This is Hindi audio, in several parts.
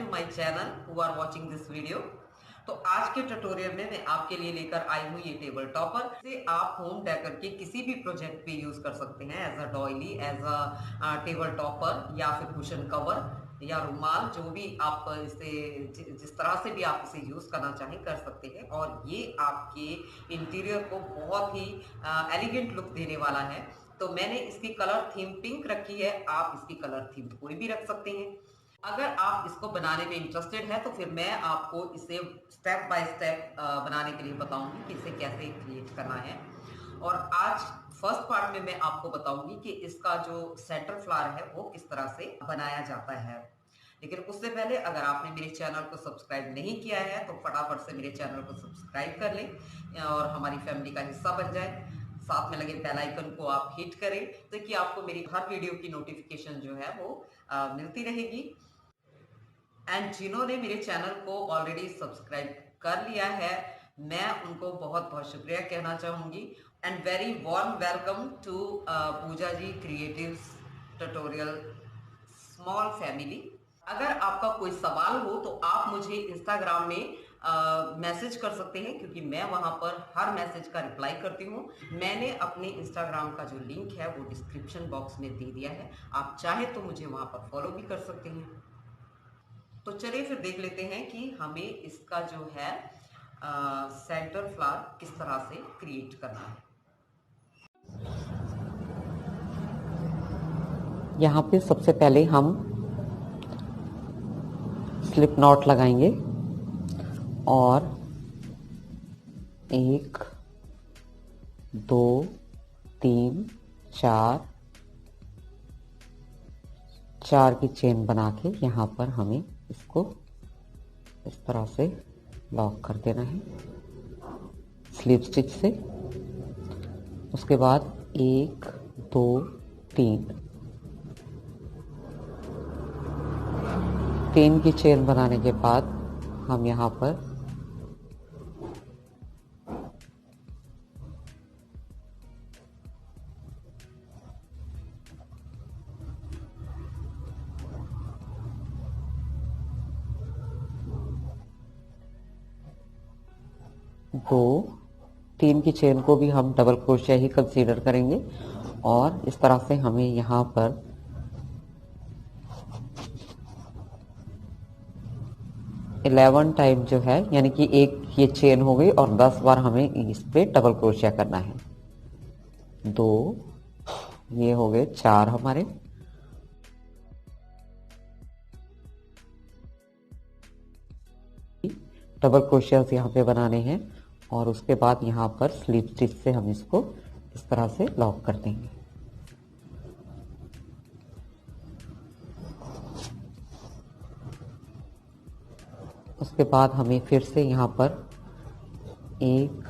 To my channel who are watching this video. तो आज के ट्यूटोरियल में मैं आपके लिए लेकर आई हूँ ये टेबल टॉपर से आप होम डेकोर के किसी भी प्रोजेक्ट पे यूज कर सकते हैं as a doily, as a table topper या फिर कुशन कवर या रुमाल, जो भी आप इसे जिस तरह से भी आप इसे यूज करना चाहें कर सकते हैं। और ये आपके इंटीरियर को बहुत ही एलिगेंट लुक देने वाला है। तो मैंने इसकी कलर थीम पिंक रखी है, आप इसकी कलर थीम कोई भी रख सकते हैं। अगर आप इसको बनाने में इंटरेस्टेड है तो फिर मैं आपको इसे स्टेप बाय स्टेप बनाने के लिए बताऊंगी कि इसे कैसे क्रिएट करना है। और आज फर्स्ट पार्ट में मैं आपको बताऊंगी कि इसका जो सेंटर फ्लावर है वो किस तरह से बनाया जाता है। लेकिन उससे पहले अगर आपने मेरे चैनल को सब्सक्राइब नहीं किया है तो फटाफट से मेरे चैनल को सब्सक्राइब कर लें और हमारी फैमिली का हिस्सा बन जाए। साथ में लगे बेल आइकन को आप हिट करें ताकि आपको मेरी हर वीडियो की नोटिफिकेशन जो है वो मिलती रहेगी। एंड जिन्होंने मेरे चैनल को ऑलरेडी सब्सक्राइब कर लिया है, मैं उनको बहुत बहुत शुक्रिया कहना चाहूंगी। And very warm welcome to Puja ji creatives tutorial small family. अगर आपका कोई सवाल हो तो आप मुझे इंस्टाग्राम में मैसेज कर सकते हैं, क्योंकि मैं वहां पर हर मैसेज का रिप्लाई करती हूँ। मैंने अपने इंस्टाग्राम का जो लिंक है वो डिस्क्रिप्शन बॉक्स में दे दिया है, आप चाहे तो मुझे वहां पर फॉलो भी कर सकते हैं। तो चलिए फिर देख लेते हैं कि हमें इसका जो है सेंटर फ्लावर किस तरह से क्रिएट करना है। यहाँ पे सबसे पहले हम स्लिप नॉट लगाएंगे और 1 2 3 4 की चेन बना के यहाँ पर हमें इसको इस तरह से लॉक कर देना है स्लिप स्टिच से। उसके बाद 1 2 3 की चेन बनाने के बाद हम यहाँ पर दो 3 की चेन को भी हम डबल क्रोशिया ही कंसीडर करेंगे। और इस तरह से हमें यहाँ पर 11 टाइम जो है, यानी कि एक ये चेन हो गई और 10 बार हमें इस पे डबल क्रोशिया करना है। 2 ये हो गए 4 हमारे, डबल क्रोशियास यहाँ पे बनाने हैं। और उसके बाद यहाँ पर स्लिप स्टिच से हम इसको इस तरह से लॉक कर देंगे। उसके बाद हमें फिर से यहाँ पर 1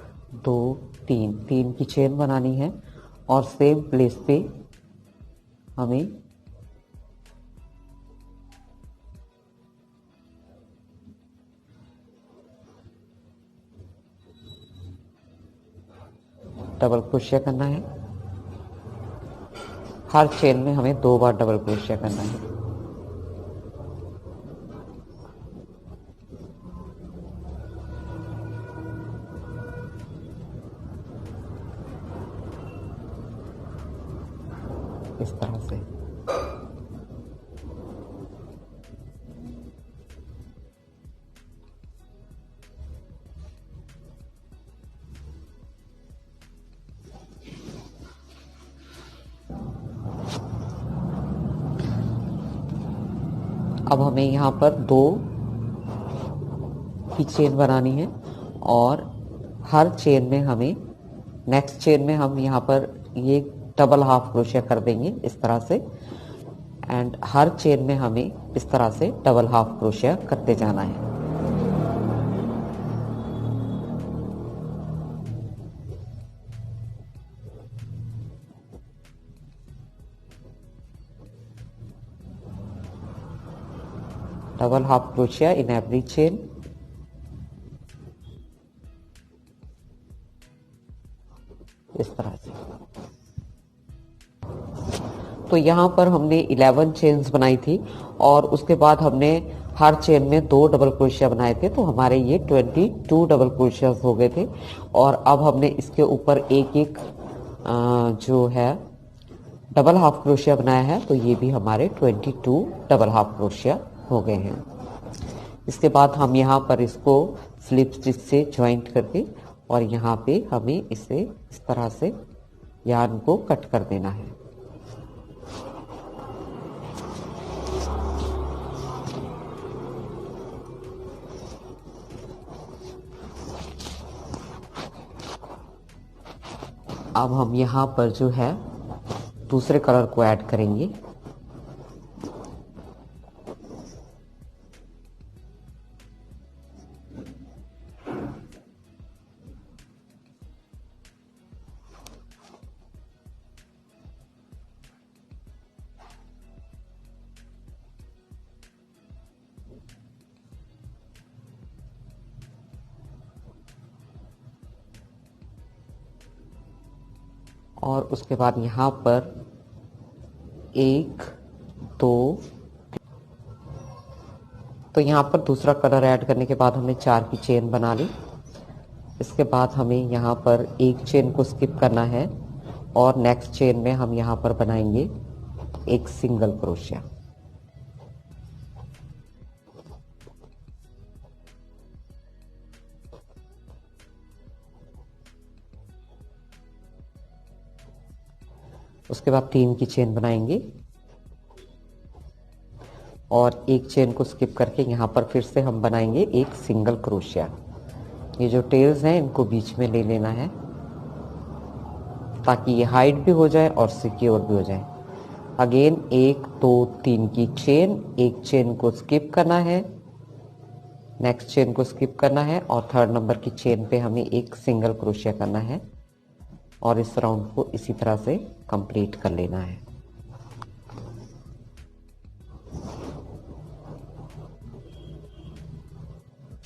2 3 की चेन बनानी है और सेम प्लेस पे हमें डबल क्रोशिया करना है। हर चेन में हमें 2 बार डबल क्रोशिया करना है। इस तरह से अब हमें यहाँ पर 2 की चेन बनानी है और हर चेन में हमें नेक्स्ट चेन में हम यहाँ पर ये डबल हाफ क्रोशिया कर देंगे इस तरह से। एंड हर चेन में हमें इस तरह से डबल हाफ क्रोशिया करते जाना है। Double half crochet in every chain. इस तरह से तो यहाँ पर हमने 11 चेन्स बनाई थी और उसके बाद हमने हर चेन में 2 डबल क्रोशिया बनाए थे, तो हमारे ये 22 डबल क्रोशिया हो गए थे। और अब हमने इसके ऊपर एक एक जो है डबल हाफ क्रोशिया बनाया है, तो ये भी हमारे 22 डबल हाफ क्रोशिया हो गए हैं। इसके बाद हम यहाँ पर इसको स्लिप स्टिच से ज्वाइंट करके और यहाँ पे हमें इसे इस तरह से यार्न को कट कर देना है। अब हम यहाँ पर जो है दूसरे कलर को ऐड करेंगे। और उसके बाद यहाँ पर 1 2, तो यहाँ पर दूसरा कलर ऐड करने के बाद हमने 4 की चेन बना ली। इसके बाद हमें यहाँ पर एक चेन को स्किप करना है और नेक्स्ट चेन में हम यहाँ पर बनाएंगे एक सिंगल क्रोशिया। उसके बाद 3 की चेन बनाएंगे और एक चेन को स्किप करके यहाँ पर फिर से हम बनाएंगे एक सिंगल क्रोशिया। ये जो टेल्स हैं इनको बीच में ले लेना है ताकि ये हाइड भी हो जाए और सिक्योर भी हो जाए। अगेन 1 2 3 की चेन, एक चेन को स्किप करना है, नेक्स्ट चेन को स्किप करना है और 3rd नंबर की चेन पे हमें एक सिंगल क्रोशिया करना है और इस राउंड को इसी तरह से कंप्लीट कर लेना है।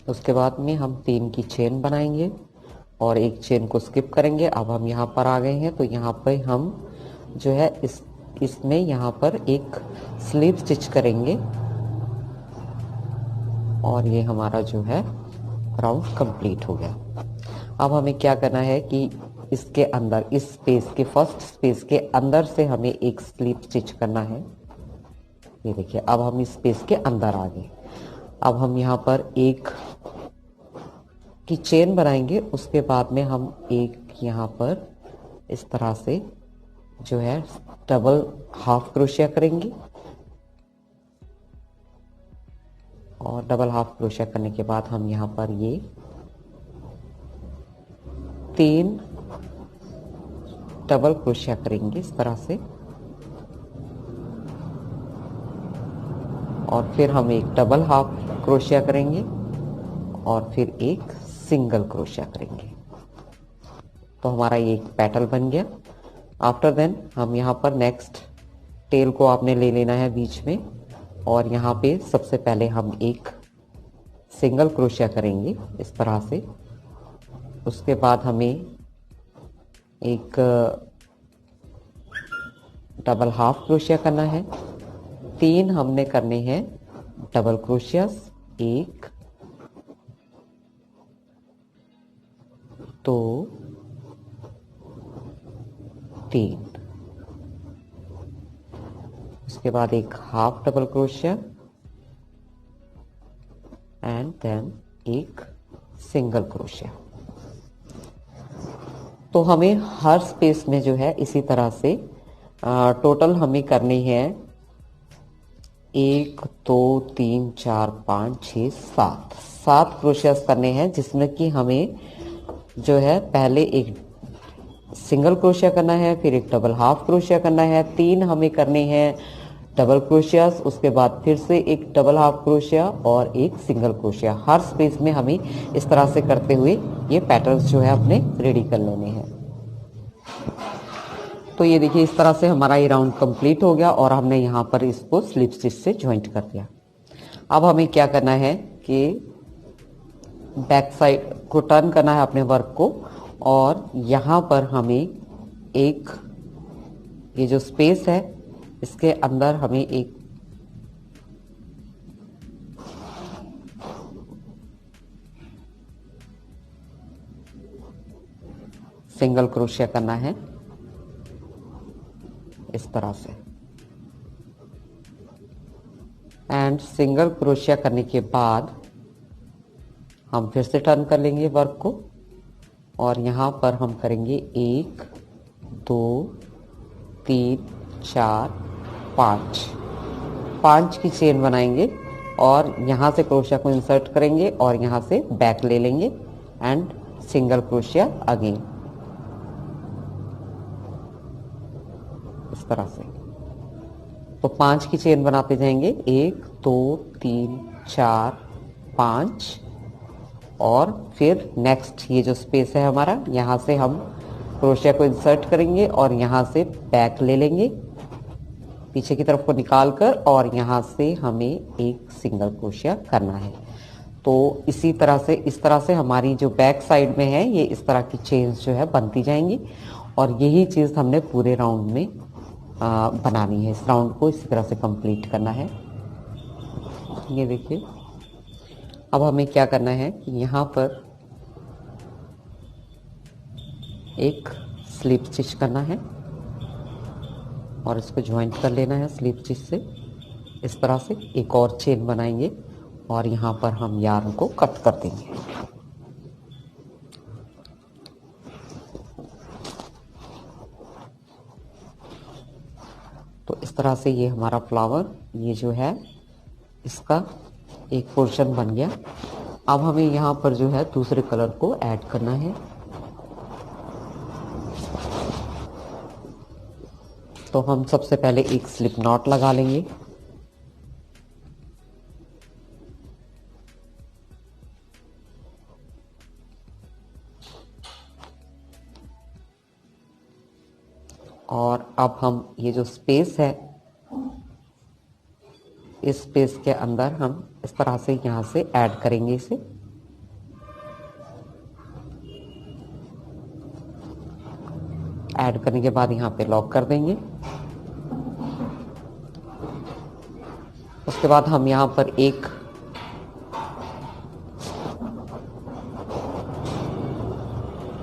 उसके बाद में हम 3 की चेन बनाएंगे और एक चेन को स्किप करेंगे। अब हम यहाँ पर आ गए हैं, तो यहाँ पे हम जो है इसमें यहाँ पर एक स्लिप स्टिच करेंगे और ये हमारा जो है राउंड कंप्लीट हो गया। अब हमें क्या करना है कि इसके अंदर, इस स्पेस के फर्स्ट स्पेस के अंदर से हमें एक स्लिप स्टिच करना है। ये देखिए, अब हम इस स्पेस के अंदर आ गए। अब हम यहाँ पर 1 की चेन बनाएंगे, उसके बाद में हम एक यहाँ पर इस तरह से जो है डबल हाफ क्रोशिया करेंगे और डबल हाफ क्रोशिया करने के बाद हम यहाँ पर ये 3 डबल क्रोशिया करेंगे इस तरह से और फिर हम एक डबल हाफ क्रोशिया करेंगे और फिर एक सिंगल क्रोशिया करेंगे। तो हमारा ये एक पेटल बन गया। आफ्टर देन हम यहाँ पर नेक्स्ट टेल को आपने ले लेना है बीच में और यहाँ पे सबसे पहले हम एक सिंगल क्रोशिया करेंगे इस तरह से। उसके बाद हमें एक डबल हाफ क्रोशिया करना है। 3 हमने करने हैं डबल क्रोशियास, 1 2 3। उसके बाद एक half double crochet and then एक सिंगल क्रोशिया। तो हमें हर स्पेस में जो है इसी तरह से टोटल हमें करनी है 1 2 3 4 5 6 7 क्रोशियास करने हैं, जिसमें कि हमें जो है पहले एक सिंगल क्रोशिया करना है, फिर एक डबल हाफ क्रोशिया करना है, 3 हमें करने हैं डबल क्रोशियास, उसके बाद फिर से एक डबल हाफ क्रोशिया और एक सिंगल क्रोशिया। हर स्पेस में हमें इस तरह से करते हुए ये पैटर्न्स जो है अपने रेडी कर लेने हैं। तो ये देखिए, इस तरह से हमारा ये राउंड कंप्लीट हो गया और हमने यहाँ पर इसको स्लिप स्टिच से ज्वाइंट कर दिया। अब हमें क्या करना है कि बैक साइड को टर्न करना है अपने वर्क को और यहाँ पर हमें एक ये जो स्पेस है इसके अंदर हमें एक सिंगल क्रोशिया करना है इस तरह से। एंड सिंगल क्रोशिया करने के बाद हम फिर से टर्न कर लेंगे वर्क को और यहाँ पर हम करेंगे 1 2 3 4 5 की चेन बनाएंगे और यहाँ से क्रोशिया को इंसर्ट करेंगे और यहाँ से बैक ले लेंगे एंड सिंगल क्रोशिया अगेन इस तरह से। तो 5 की चेन बनाते जाएंगे 1 2 3 4 5 और फिर नेक्स्ट ये जो स्पेस है हमारा, यहाँ से हम क्रोशिया को इंसर्ट करेंगे और यहाँ से बैक ले लेंगे पीछे की तरफ को निकाल कर और यहाँ से हमें एक सिंगल क्रोशिया करना है। तो इसी तरह से इस तरह से हमारी जो बैक साइड में है ये इस तरह की चेन्स जो है बनती जाएंगी और यही चीज़ हमने पूरे राउंड में बनानी है। इस राउंड को इसी तरह से कंप्लीट करना है। ये देखिए अब हमें क्या करना है कि यहाँ पर एक स्लिप स्टिच करना है और इसको ज्वाइंट कर लेना है स्लिप स्टिच से। इस तरह से एक और चेन बनाएंगे और यहाँ पर हम यार्न को कट कर देंगे। तो इस तरह से ये हमारा फ्लावर ये जो है इसका एक पोर्शन बन गया। अब हमें यहाँ पर जो है दूसरे कलर को ऐड करना है। तो हम सबसे पहले एक स्लिप नॉट लगा लेंगे और अब हम ये जो स्पेस है इस स्पेस के अंदर हम इस तरह से यहाँ से ऐड करेंगे इसे। ऐड करने के बाद यहाँ पे लॉक कर देंगे। उसके बाद हम यहाँ पर एक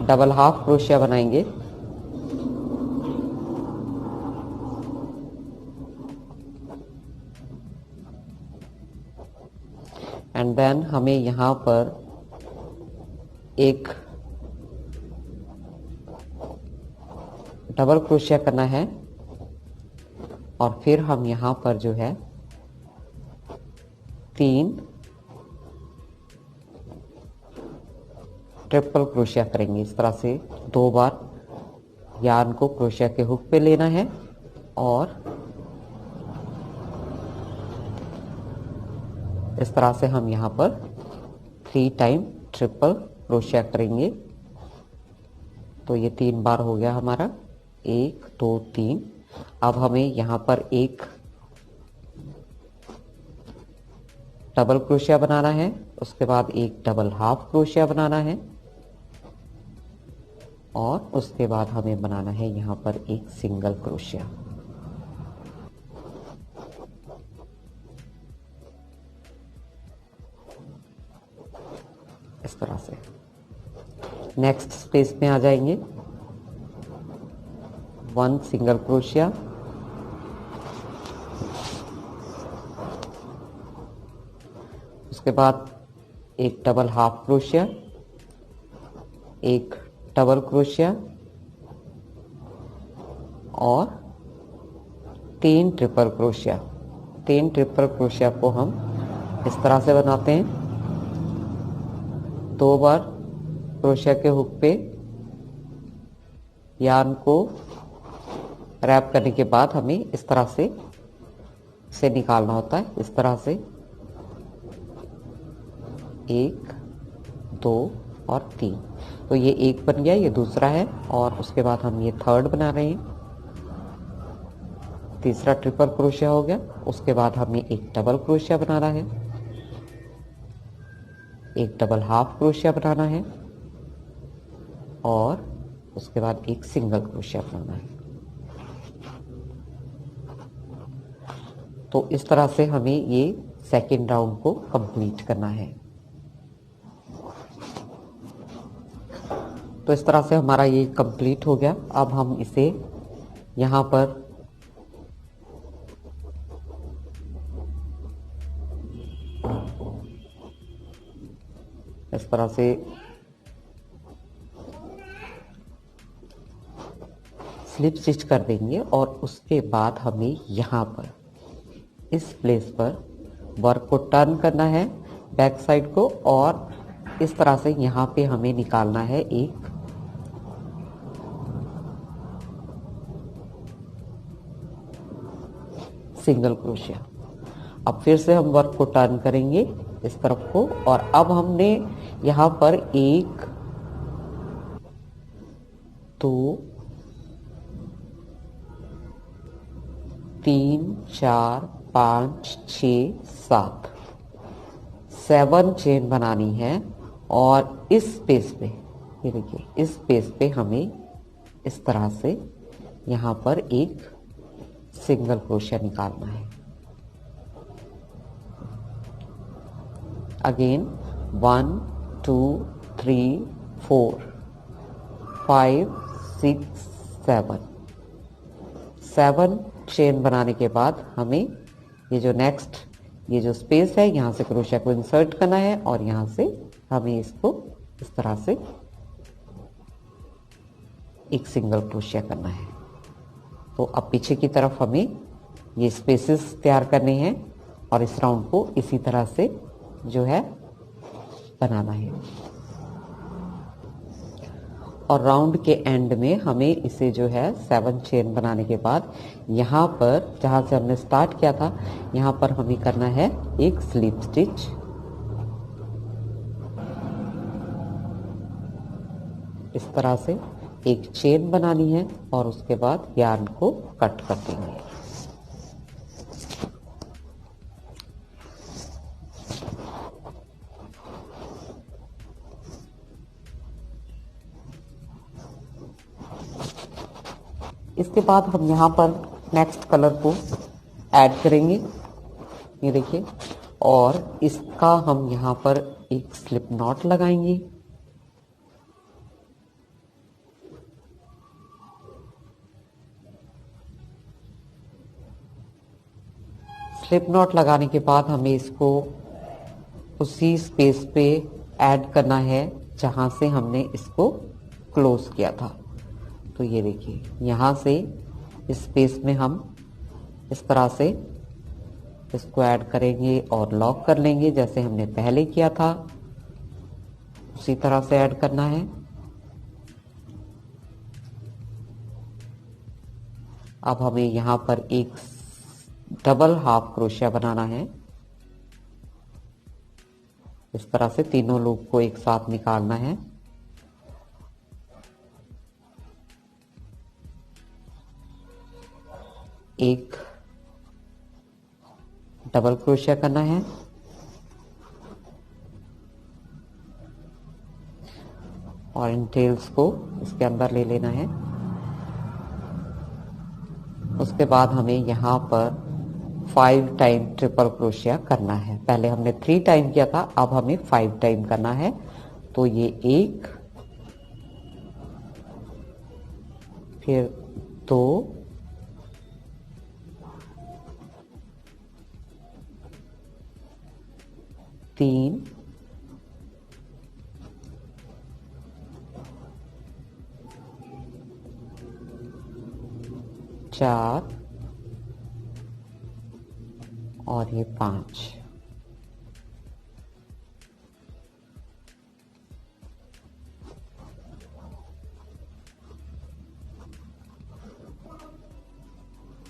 डबल हाफ क्रोशिया बनाएंगे एंड देन हमें यहाँ पर एक डबल क्रोशिया करना है और फिर हम यहाँ पर जो है 3 ट्रिपल क्रोशिया करेंगे। इस तरह से 2 बार यार्न को क्रोशिया के हुक पे लेना है और इस तरह से हम यहाँ पर 3 टाइम ट्रिपल क्रोशिया करेंगे। तो ये 3 बार हो गया हमारा 1 2 3। अब हमें यहाँ पर एक डबल क्रोशिया बनाना है, उसके बाद एक डबल हाफ क्रोशिया बनाना है और उसके बाद हमें बनाना है यहाँ पर एक सिंगल क्रोशिया। इस तरह से नेक्स्ट स्पेस में आ जाएंगे 1 सिंगल क्रोशिया, उसके बाद एक डबल हाफ क्रोशिया, एक डबल क्रोशिया और 3 ट्रिपल क्रोशिया। 3 ट्रिपल क्रोशिया को हम इस तरह से बनाते हैं। 2 बार क्रोशिया के हुक पे यार्न को रैप करने के बाद हमें इस तरह से निकालना होता है। इस तरह से 1 2 और 3। तो ये एक बन गया, ये दूसरा है और उसके बाद हम ये थर्ड बना रहे हैं। तीसरा ट्रिपल क्रोशिया हो गया। उसके बाद हमें एक डबल क्रोशिया बनाना है, एक डबल हाफ क्रोशिया बनाना है और उसके बाद एक सिंगल क्रोशिया बनाना है। तो इस तरह से हमें ये सेकेंड राउंड को कंप्लीट करना है। तो इस तरह से हमारा ये कंप्लीट हो गया। अब हम इसे यहाँ पर इस तरह से स्लिप स्टिच कर देंगे और उसके बाद हमें यहाँ पर इस प्लेस पर वर्क को टर्न करना है बैक साइड को, और इस तरह से यहाँ पे हमें निकालना है एक सिंगल क्रोशिया। अब फिर से हम वर्क को टर्न करेंगे इस तरफ को, और अब हमने यहाँ पर 1 2 3 4 5 6 7 चेन बनानी है। और इस स्पेस पे, ये देखिए, इस स्पेस पे हमें इस तरह से यहाँ पर एक सिंगल क्रोशिया निकालना है। अगेन 1 2 3 4 5 6 7 चेन बनाने के बाद हमें ये जो नेक्स्ट ये जो स्पेस है यहाँ से क्रोशिया को इंसर्ट करना है, और यहाँ से हमें इसको इस तरह से एक सिंगल क्रोशिया करना है। तो अब पीछे की तरफ हमें ये स्पेसेस तैयार करने हैं और इस राउंड को इसी तरह से जो है बनाना है। और राउंड के एंड में हमें इसे जो है 7 चेन बनाने के बाद यहाँ पर जहाँ से हमने स्टार्ट किया था यहाँ पर हमें करना है एक स्लिप स्टिच। इस तरह से एक चेन बनानी है और उसके बाद यार्न को कट कर देंगे। इसके बाद हम यहाँ पर नेक्स्ट कलर को ऐड करेंगे, ये देखिए, और इसका हम यहाँ पर एक स्लिप नॉट लगाएंगे। स्लिप नॉट लगाने के बाद हमें इसको उसी स्पेस पे ऐड करना है जहाँ से हमने इसको क्लोज किया था। तो ये देखिए, यहाँ से इस स्पेस में हम इस तरह से इसको ऐड करेंगे और लॉक कर लेंगे जैसे हमने पहले किया था, उसी तरह से ऐड करना है। अब हमें यहाँ पर एक डबल हाफ क्रोशिया बनाना है। इस तरह से तीनों लूप को एक साथ निकालना है। एक डबल क्रोशिया करना है और इन टेल्स को इसके अंदर ले लेना है। उसके बाद हमें यहाँ पर 5 टाइम ट्रिपल क्रोशिया करना है। पहले हमने 3 टाइम किया था, अब हमें 5 टाइम करना है। तो ये 1 फिर 2 3 4 और ये 5।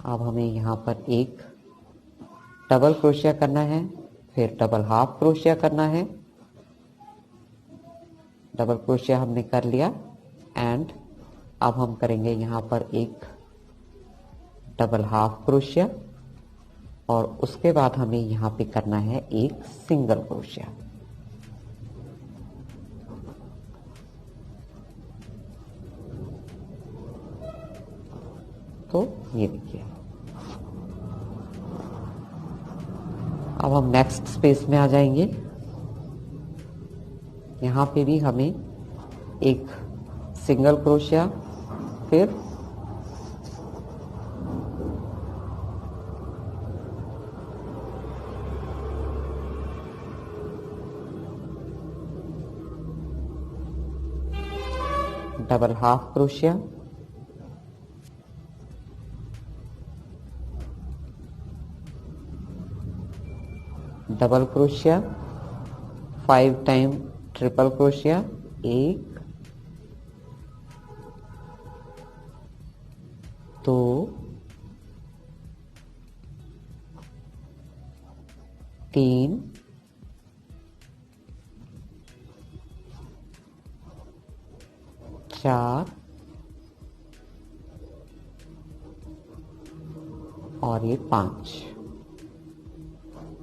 अब हमें यहाँ पर एक डबल क्रोशिया करना है, फिर डबल हाफ क्रोशिया करना है। डबल क्रोशिया हमने कर लिया एंड अब हम करेंगे यहाँ पर एक डबल हाफ क्रोशिया और उसके बाद हमें यहाँ पे करना है एक सिंगल क्रोशिया। तो ये देखिए, अब हम नेक्स्ट स्पेस में आ जाएंगे। यहाँ पे भी हमें एक सिंगल क्रोशिया, फिर double half crochet, double crochet, 5 time triple crochet, 1 2 3 4 और ये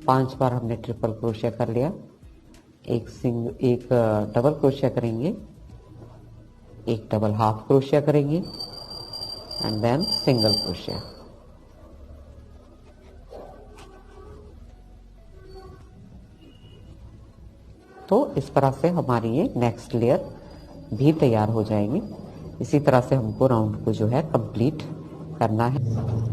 5 बार हमने ट्रिपल क्रोशिया कर लिया। एक डबल क्रोशिया करेंगे, एक डबल हाफ क्रोशिया करेंगे एंड देन सिंगल क्रोशिया। तो इस तरह से हमारी ये नेक्स्ट लेयर भी तैयार हो जाएगी। इसी तरह से हमको राउंड को जो है कंप्लीट करना है।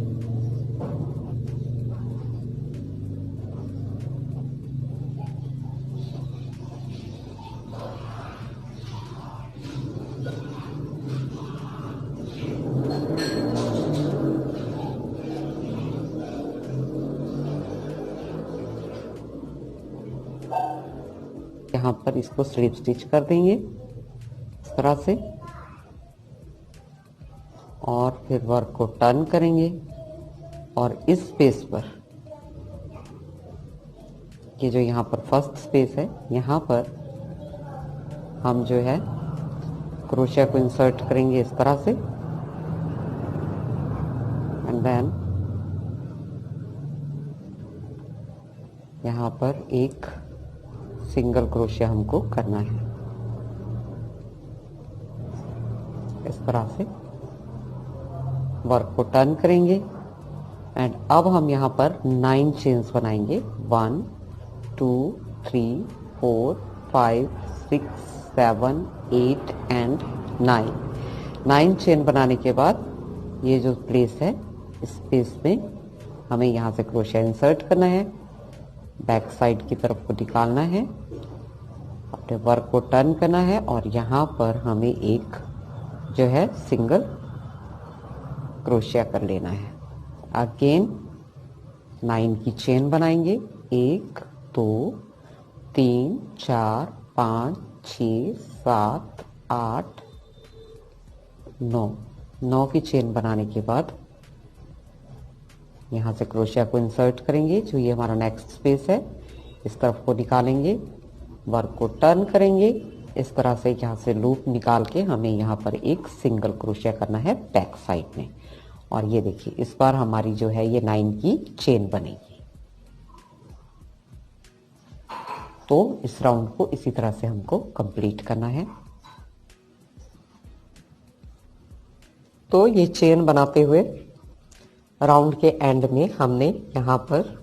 यहाँ पर इसको स्लिप स्टिच कर देंगे इस तरह से, और फिर वर्क को टर्न करेंगे और इस स्पेस पर, ये जो यहाँ पर फर्स्ट स्पेस है, यहाँ पर हम जो है क्रोशिया को इंसर्ट करेंगे इस तरह से एंड देन यहाँ पर एक सिंगल क्रोशिया हमको करना है इस तरह से। वर्क को टर्न करेंगे एंड अब हम यहाँ पर 9 चेन्स बनाएंगे। 1 2 3 4 5 6 7 8 एंड 9 चेन बनाने के बाद ये जो प्लेस है, इस प्लेस में हमें यहाँ से क्रोशिया इंसर्ट करना है, बैक साइड की तरफ को निकालना है, अपने वर्क को टर्न करना है और यहाँ पर हमें एक जो है सिंगल क्रोशिया कर लेना है। अगेन 9 की चेन बनाएंगे। 1 2 3 4 5 6 7 8 9 की चेन बनाने के बाद यहाँ से क्रोशिया को इंसर्ट करेंगे, जो ये हमारा नेक्स्ट स्पेस है, इस तरफ को निकालेंगे, वर्क को टर्न करेंगे इस तरह से। यहाँ से लूप निकाल के हमें यहाँ पर एक सिंगल क्रोशिया करना है बैक साइड में। और ये देखिए इस बार हमारी जो है ये 9 की चेन बनेगी। तो इस राउंड को इसी तरह से हमको कंप्लीट करना है। तो ये चेन बनाते हुए राउंड के एंड में हमने यहाँ पर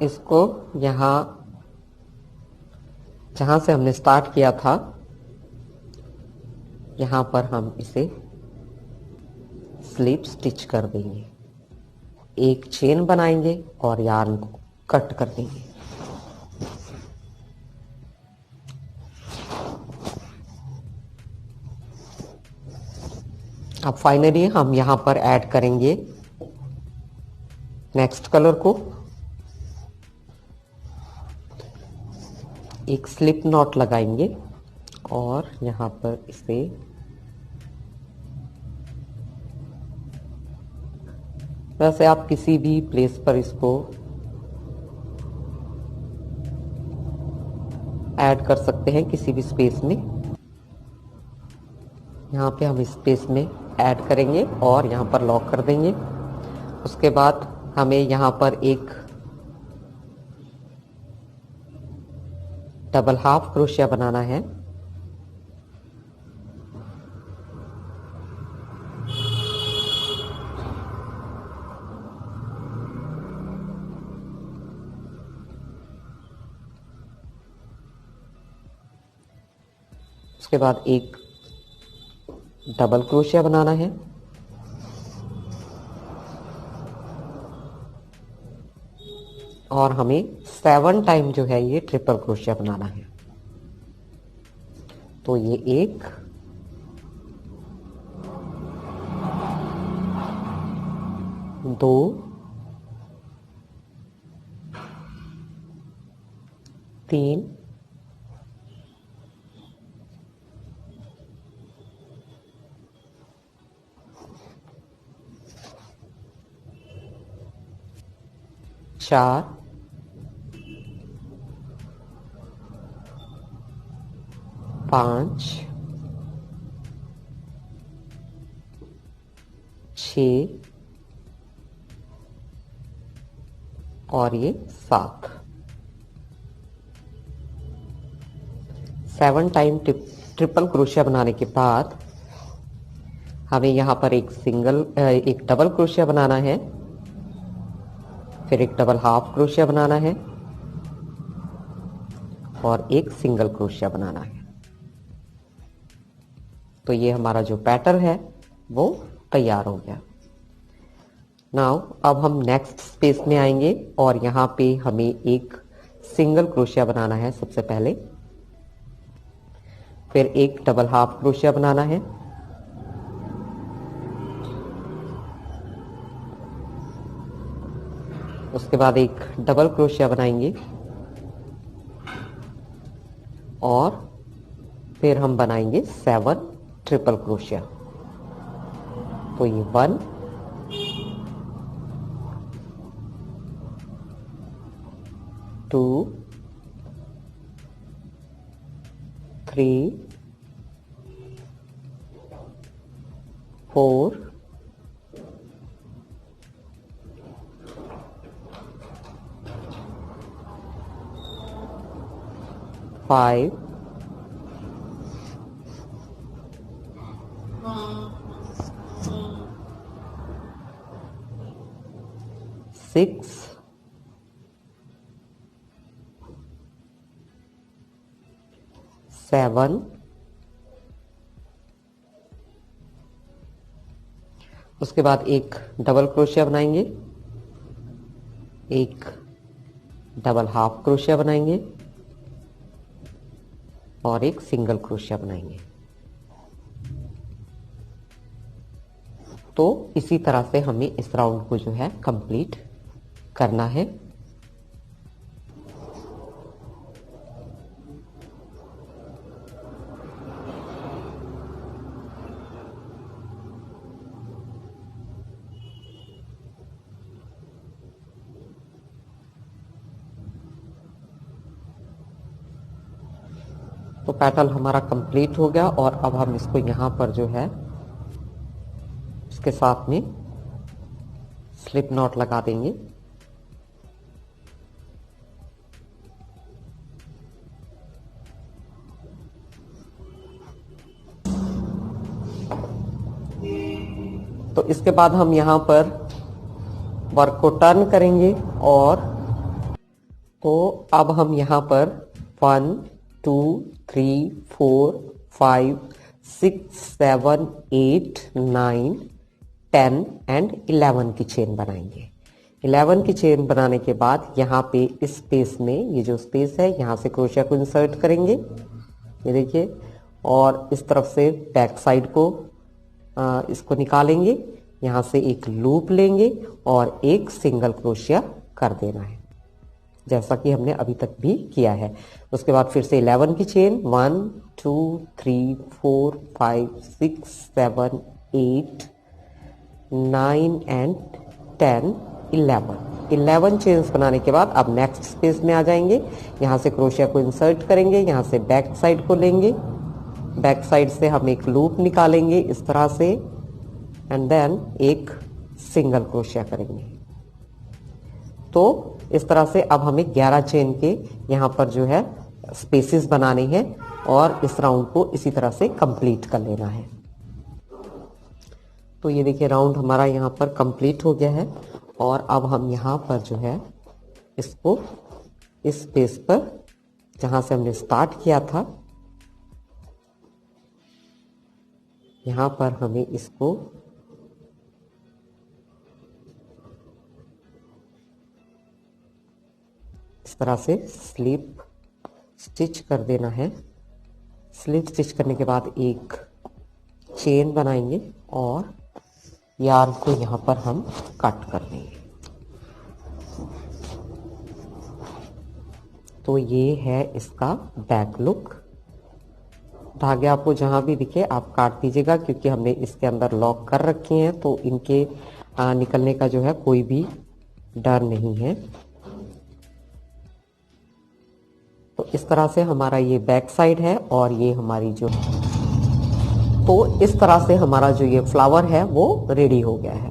इसको यहाँ जहाँ से हमने स्टार्ट किया था, यहाँ पर हम इसे स्लिप स्टिच कर देंगे, एक चेन बनाएंगे और यार्न को कट कर देंगे। अब फाइनली हम यहाँ पर ऐड करेंगे नेक्स्ट कलर को। एक स्लिप नॉट लगाएंगे और यहाँ पर इसे वैसे आप किसी भी प्लेस पर इसको ऐड कर सकते हैं, किसी भी स्पेस में। यहाँ पे हम इस स्पेस में ऐड करेंगे और यहाँ पर लॉक कर देंगे। उसके बाद हमें यहाँ पर एक डबल हाफ क्रोशिया बनाना है। उसके बाद एक डबल क्रोशिया बनाना है, और हमें 7 टाइम जो है ये ट्रिपल क्रोशिया बनाना है। तो ये 1, 2, 3, 4, 5, 6 और ये 7। 7 टाइम ट्रिपल क्रोशिया बनाने के बाद हमें यहाँ पर एक डबल क्रोशिया बनाना है, फिर एक डबल हाफ क्रोशिया बनाना है और एक सिंगल क्रोशिया बनाना है। तो ये हमारा जो पैटर्न है वो तैयार हो गया। नाउ अब हम नेक्स्ट स्पेस में आएंगे और यहाँ पे हमें एक सिंगल क्रोशिया बनाना है सबसे पहले, फिर एक डबल हाफ क्रोशिया बनाना है, उसके बाद एक डबल क्रोशिया बनाएंगे और फिर हम बनाएंगे 7 ट्रिपल क्रोशिया। तो ये 1, 2, 3, 4, 5, 6, 7, उसके बाद एक डबल क्रोशिया बनाएंगे, एक डबल हाफ क्रोशिया बनाएंगे और एक सिंगल क्रोशिया बनाएंगे। तो इसी तरह से हमें इस राउंड को जो है कंप्लीट करना है। तो पैटर्न हमारा कंप्लीट हो गया और अब हम इसको यहाँ पर जो है इसके साथ में स्लिप नॉट लगा देंगे। तो इसके बाद हम यहाँ पर वर्क को टर्न करेंगे और तो अब हम यहाँ पर 1, 2, 3, 4, 5, 6, 7, 8, 9, 10 एंड 11 की चेन बनाएंगे। 11 की चेन बनाने के बाद यहाँ पे इस स्पेस में, ये जो स्पेस है, यहाँ से क्रोशिया को इंसर्ट करेंगे, ये देखिए, और इस तरफ से बैक साइड को इसको निकालेंगे, यहाँ से एक लूप लेंगे और एक सिंगल क्रोशिया कर देना है, जैसा कि हमने अभी तक भी किया है। उसके बाद फिर से 11 की चेन, 1, 2, 3, 4, 5, 6, 7, 8, 9 एंड 10, 11 चेन्स बनाने के बाद अब नेक्स्ट स्पेस में आ जाएंगे। यहाँ से क्रोशिया को इंसर्ट करेंगे, यहाँ से बैक साइड को लेंगे, बैक साइड से हम एक लूप निकालेंगे इस तरह से एंड देन एक सिंगल क्रोशिया करेंगे। तो इस तरह से अब हमें 11 चेन के यहाँ पर जो है स्पेसेस बनाने हैं और इस राउंड को इसी तरह से कंप्लीट कर लेना है। तो ये देखिए राउंड हमारा यहाँ पर कंप्लीट हो गया है और अब हम यहाँ पर जो है इसको इस स्पेस पर जहाँ से हमने स्टार्ट किया था यहाँ पर हमें इसको इस तरह से स्लिप स्टिच कर देना है। स्लिप स्टिच करने के बाद एक चेन बनाएंगे और यार्न को यहाँ पर हम कट कर देंगे। तो ये है इसका बैक लुक। धागे आपको जहां भी दिखे आप काट दीजिएगा, क्योंकि हमने इसके अंदर लॉक कर रखे हैं तो इनके निकलने का जो है कोई भी डर नहीं है। तो इस तरह से हमारा ये बैक साइड है और ये हमारी जो, तो इस तरह से हमारा जो ये फ्लावर है वो रेडी हो गया है।